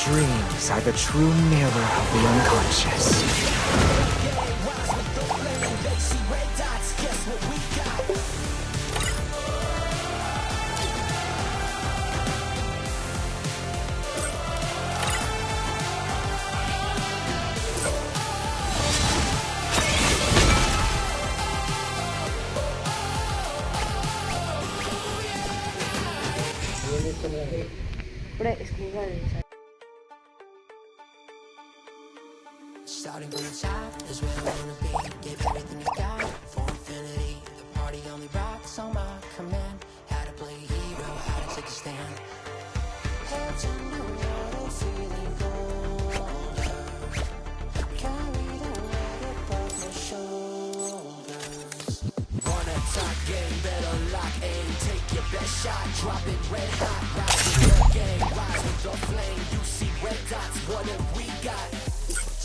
Dreams are the true mirror of the unconscious. Starting from the top is where I wanna be. Give everything you got for infinity. The party only rocks on my command. How to play hero, how to take a stand. Head to the water, feeling colder. Carry the weight above my shoulders. Wanna talk game, better lock aim. Take your best shot, drop it red hot. Rise with the game, rise with the flame. You see red dots, what have we got?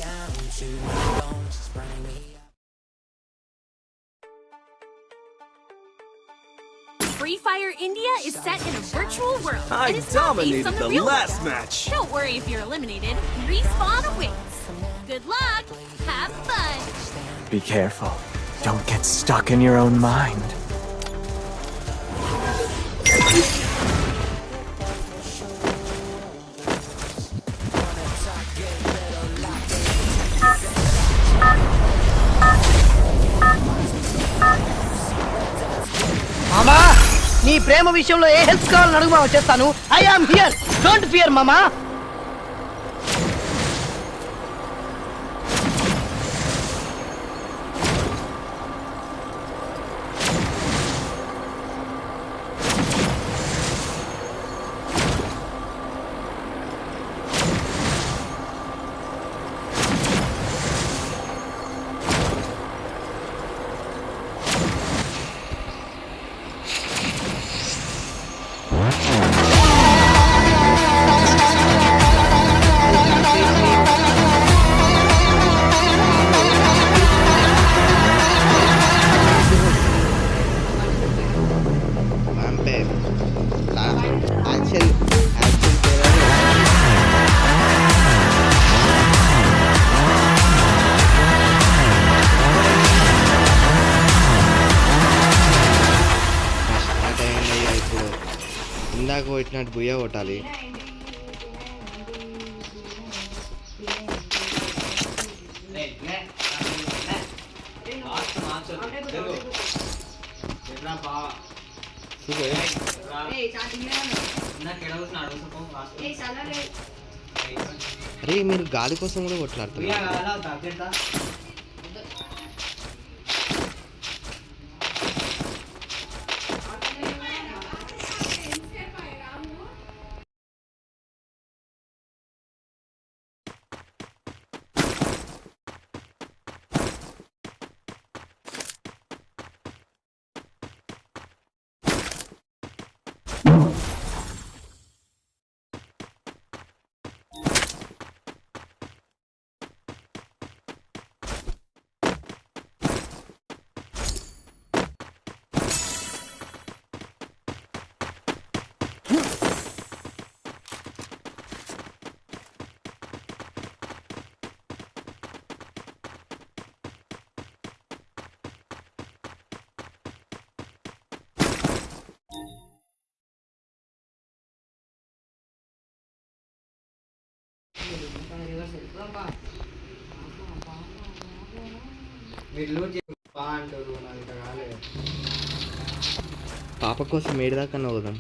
Down to my bones, it's burning me up. Free Fire India is set in a virtual world. I dominated the last match. Don't worry if you're eliminated. Respawn awaits. Good luck. Have fun. Be careful. Don't get stuck in your own mind. మామా నీ ప్రేమ విషయంలో ఏ help కావాలని అడుగు మామ చేస్తాను. I am here, don't fear మామా. ఇందాక కొట్టినట్టు బుయ్య కొట్టాలి. అరే మీరు గాలి కోసం కూడా కొట్లాడుతున్నారు. పాప కోసం ఏడుదాకా పోదాం.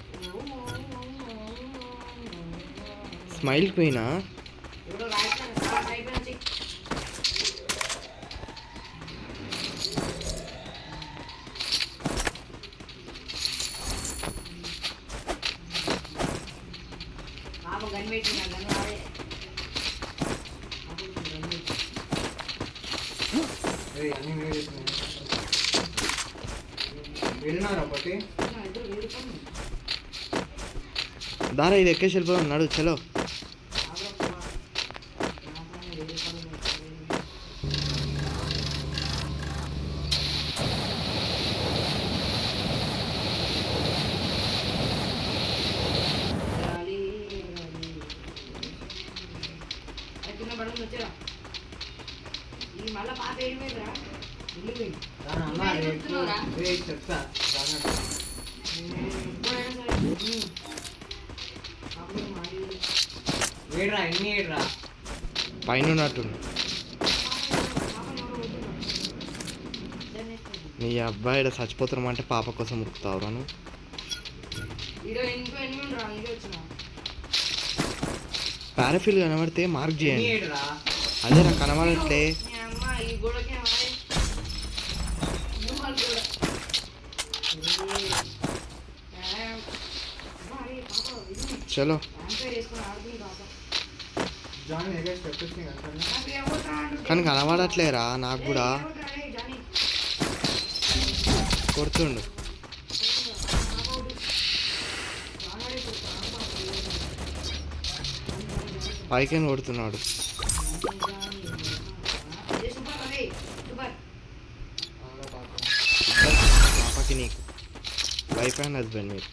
స్మైల్కి పోయినా దారా ఇది ఎక్కేసి వెళ్ళిపోదాం. నడు చలో. చెప్తా ఏడ్రా ఎన్ని ఏడ్రా పైన ఉన్నట్టుంది నీ అబ్బాయి ఇక్కడ చచ్చిపోతున్నామంటే పాప కోసం ఉరుకుతావురా నువ్వు పారాఫిల్ కనబడితే మార్క్ చేయండి అదే నాకు కనబడట్లే చలో కానీ కనబడట్లేరా నాకు కూడా కొడుతుండు పైకి కొడుతున్నాడు పాపకి నీకు వైఫ్ అండ్ హస్బెండ్ మీరు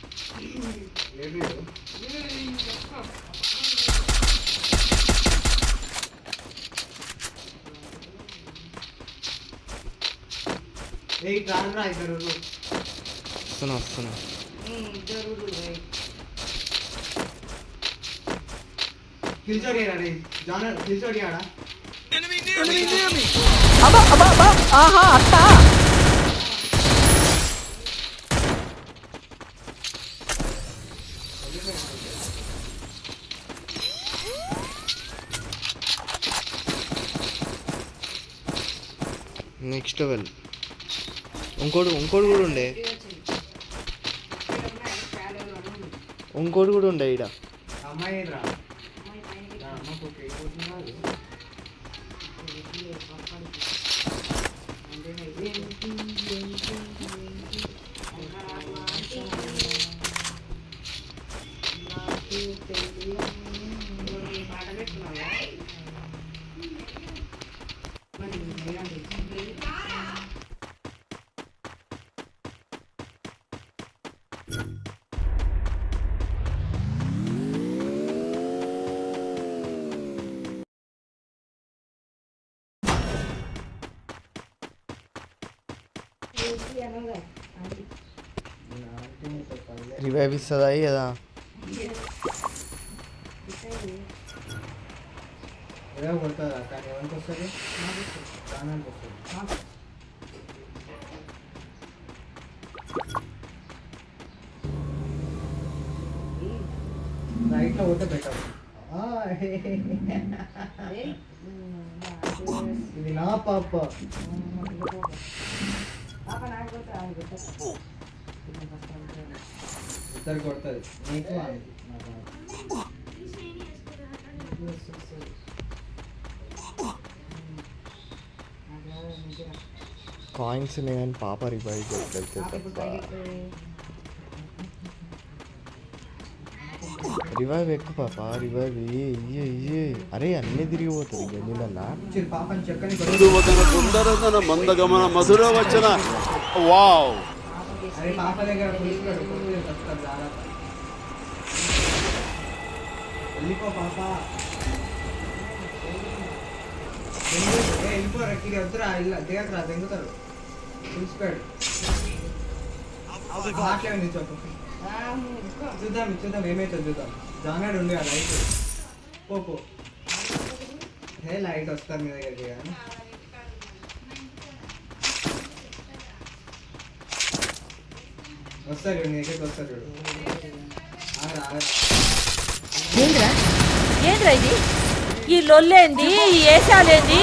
వస్తున్నా నెక్స్ట్ లెవెల్ ఇంకోటి కూడా ఉండే ఈడ రివైవ్ ఇస్తుందా కదా కొడుతుందా కానీ ఎవరికి వస్తుంది ప్రాణానికి వస్తుంది రైట్లో పోతే బెటర్ ఇది నా పాప ఇద్దరు కొడుతుంది నీకు కాయిన్స్ నేను పాప రివైవ్ రివైవ్ ఎక్కువ పాప రివైవ్ అరే అన్నీ తిరిగిపోతుంది గంజిలన్నా మందగమన మధుర వచ్చిన వావ్ పాప దగ్గర వెళ్ళిపో పాప వెళ్ళిపోరా ఇది వద్దురా ఇలా దిగకరా దెంగుతారు చూసిపోయాడు మాట్లాడి చెప్పు చూద్దాం ఏమైతుంది చూద్దాం జానాడు ఉండి ఆ లైట్ పో హే లైట్ వస్తారు మీ దగ్గరికి కానీ వస్తారు చూడు నీ దగ్గరికి వస్తారు చూడు ఏంద్రా ఇది ఈ లొల్లేంది ఈ ఏసాలేంది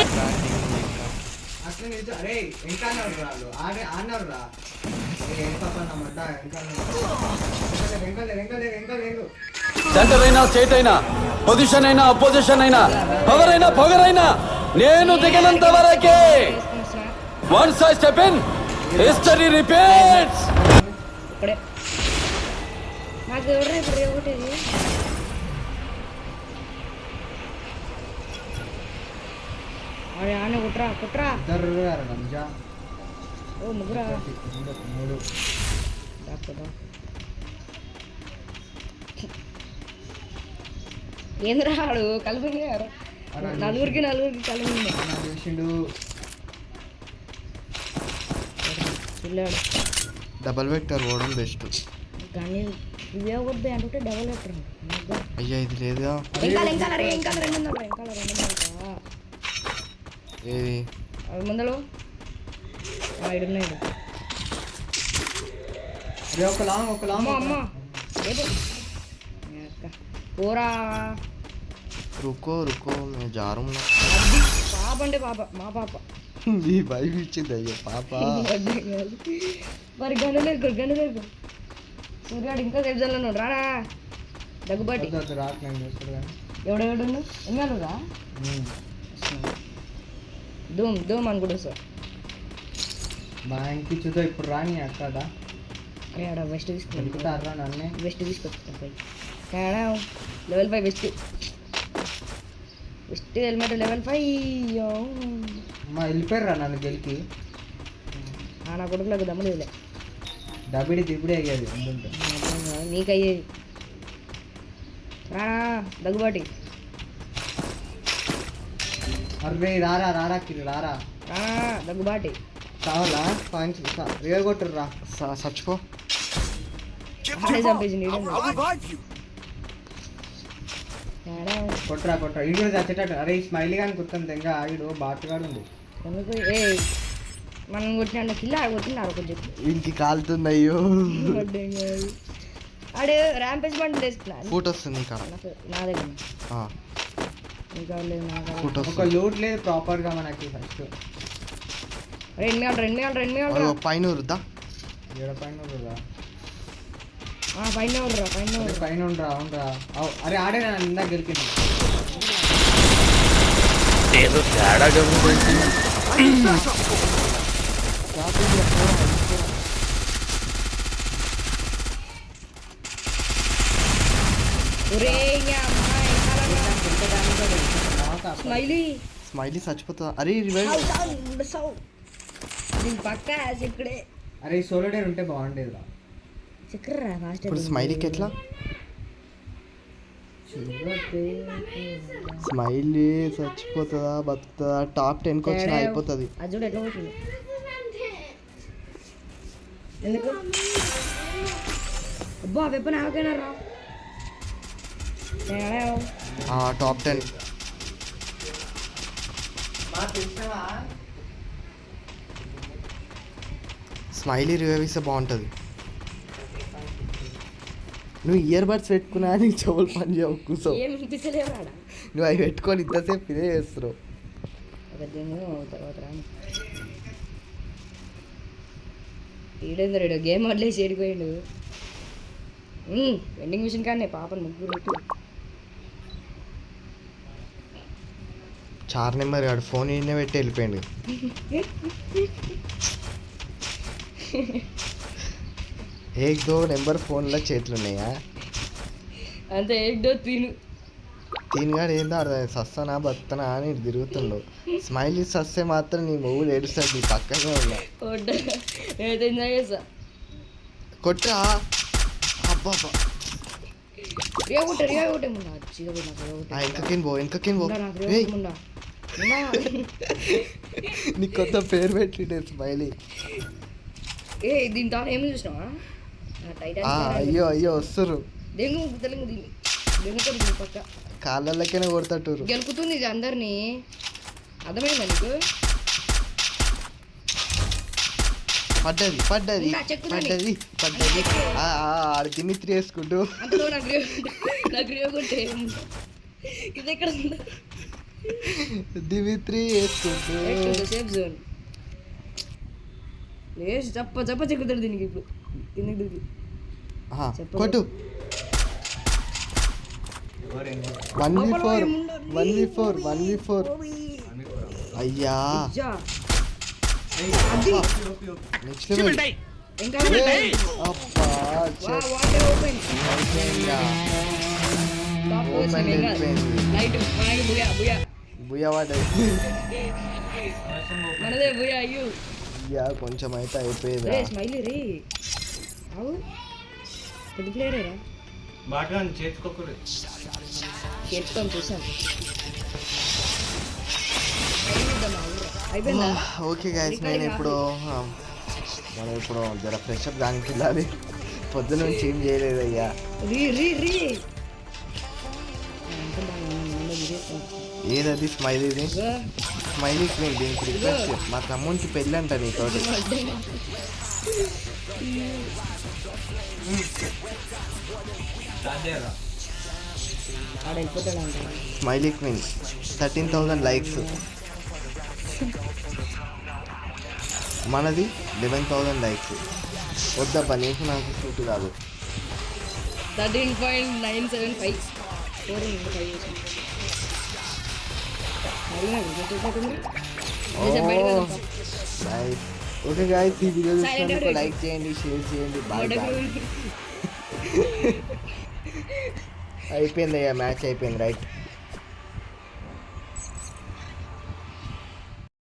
అట్లా నిల్చో అరే ఇంకా అన్నారు వాళ్ళు ఆడినారు రా సెంటర్ అయినా స్టేట్ అయినా పొజిషన్ అయినా అపోజిషన్ అయినా పవర్ అయినా పొగరైనా నేను దిగినంత వరకే once I step in history repeats నాకు ఎవరు ఇప్పుడు ఒకటి అరే ఆనే కుట్రా ఓ ముగ్గురా మూడు ఏంద్రాడు కలిపి నలుగురికి కళ్ళు ఉంది. చూసిండు. పిల్లాడు డబల్ వెక్టర్ పోవడం బెస్ట్. కానీ ఇవే కొద్ది అంటే డబల్ పెట్టరు. అయ్యా ఇది లేదుగా. ఇంకా రెండు ఉందా? ఏది అవి ముందలు ఇడున్నాయి. అరే ఒక లాంగ్ అమ్మ పోరా రుకో మే జారు పాప అంటే పాప మా పాప మీ వైఫ్ ఇచ్చింది అయ్యో పాప. మరి గండలేరు సూర్యాడు ఇంకా సేపు రారా దగ్గుబాటి రాట్లేదు చూస్తాడు కానీ ఎవడెవడు ఎన్నాళ్ళు రా ధూమ్ అనుకుంటా సార్. బ్యాంక్కి చూద్దాం ఇప్పుడు రాని అక్కడ అరే ఆడ వెస్ట్ తీసుకుంటా వెళ్తారా నన్నే వెస్ట్ తీసుకొస్తా పై లెవెల్ 5 వెస్ట్ హెల్మెట్ లెవెల్ 5. అమ్మా వెళ్ళిపోయారా నన్ను గెలికి. నా కొడుకులకు దమ్ములేదులే డబ్బిడి తిప్పుడే అయ్యేది అందుంటే నీకు అయ్యేది. రానా దగ్గుబాటి అరే రారా కిరి రారా దగ్గుబాటి కావాలా పాయింట్స్ రియల్ కొట్టురు రా. చచ్చిపో. చంపేసింది కొట్టరా ఇడు చచ్చేటట్టు. అరే ఈ స్మైలీ కానీ కుత్తం తెంగా ఆగిడు బాటుగాడు ఉంది. ఎందుకు మనం కొట్టిన కిల్ల కొట్టినారు కొంచెం ఇంటికి కాలుతుంది అయ్యో. ఆడు ర్యాంపేజ్ బండి వేసుకున్నాను. ఫోటో వస్తుంది ఇక్కడ నా దగ్గర ఇంకా లేదు ఫోటో ఒక లోడ్ లేదు ప్రాపర్ గా మనకి. ఫస్ట్ రెండు పైన వృద్దా ఏడ పైన రా పైన ఉండరా అవునరా. అరే ఆడే నన్ను ఇందాక గెలిపింది. ఏదో తేడా జరుగుతుంది. స్మైలీ చచ్చిపోతుందా? అరే రివైవ్ పక్క ఇక్కడే. అరే ఈ సోలో డేర్ ఉంటే బాగుండేది రా. ఇప్పుడు స్మైలీకి ఎట్లా? స్మైలీ చచ్చిపోతుందా బతుకుతుందా? టాప్ 10కి వచ్చినా అయిపోతుంది. అది చూడు ఎట్లా పోతుంది. ఎందుకు అబ్బా వెపన్ ఆగైనా రా టాప్ 10 స్మైలీ రివైవ్ ఇస్తే బాగుంటుంది. నువ్వు ఇయర్ బడ్స్ పెట్టుకున్నా నీకు చెవులు పని చేయవు కూర్చో. నువ్వు అవి పెట్టుకొని ఇంతసేపు ఇదే చేస్తున్నావు. ఈడేంద్రుడు గేమ్ వదిలేసి ఏడిపోయాడు. వెండింగ్ మిషన్ కానీ పాపను ముగ్గురు పెట్టు. 4 నెంబర్ కాడు ఫోన్ ఈయనే పెట్టి వెళ్ళిపోయాడు. ఏక్ దో నెంబర్ ఫోన్లో చేతులు ఉన్నాయా అంతే. ఏక్ దో తీనుగాడు ఏందో అర్థం సస్తానా బత్తనా అని తిరుగుతుండు. స్మైలీ సస్తే మాత్రం నీ మొగుడు ఏడుస్తాడు. నీ పక్కనే ఉన్నా కొట్టా. అబ్బా ఇంకకేం పో నీ కొత్త పేరు పెట్టిండే స్మైలీ. దీని తాను ఏమి చూసినావా? అయ్యో వస్తురు తెలుగు పక్క కాళ్ళకైనా కొడతారు. గెలుపుతుంది ఇది అందరినీ. అర్థమైందా నీకు? పడ్డది ఆడ దిమిత్రి వేసుకుంటూ ఇది ఎక్కడ దిమిత్రి వేసుకుంటూ సేఫ్ జోన్ చెప్ప చెక్కుతాడు దీనికి. ఇప్పుడు కిందకి కొట్టు 1v4 అయ్యా నెక్స్ట్ లెవెల్. కొంచెం అయితే అయిపోయేది. చేర్చుకొని చూసాను. అయిపోయిందా ఓకే గైస్ నేను ఇప్పుడు మనం ఇప్పుడు జర ఫ్రెషప్ దానికి వెళ్ళాలి. పొద్దున నుంచి ఏం చేయలేదు అయ్యా. రీ ఏదది స్మైలీది? స్మైలీ క్వీన్ దీనికి రిక్వెస్ట్. మా తమ్మునికి పెళ్ళి అంట నీతోటి. ఆడ వెళ్ళిపోతాడంట. Smiley queen 13,000 likes. మనది 11,000 లైక్స్. వద్దబ్బా నీకు నాకు షూట్ కాదు. 13.975 ఓకే గాయ్స్ ఈ వీడియో చూసినందుకు లైక్ చేయండి, షేర్ చేయండి. Bye bye. అయిపోయింది అయ్యా, మ్యాచ్ అయిపోయింది రైట్.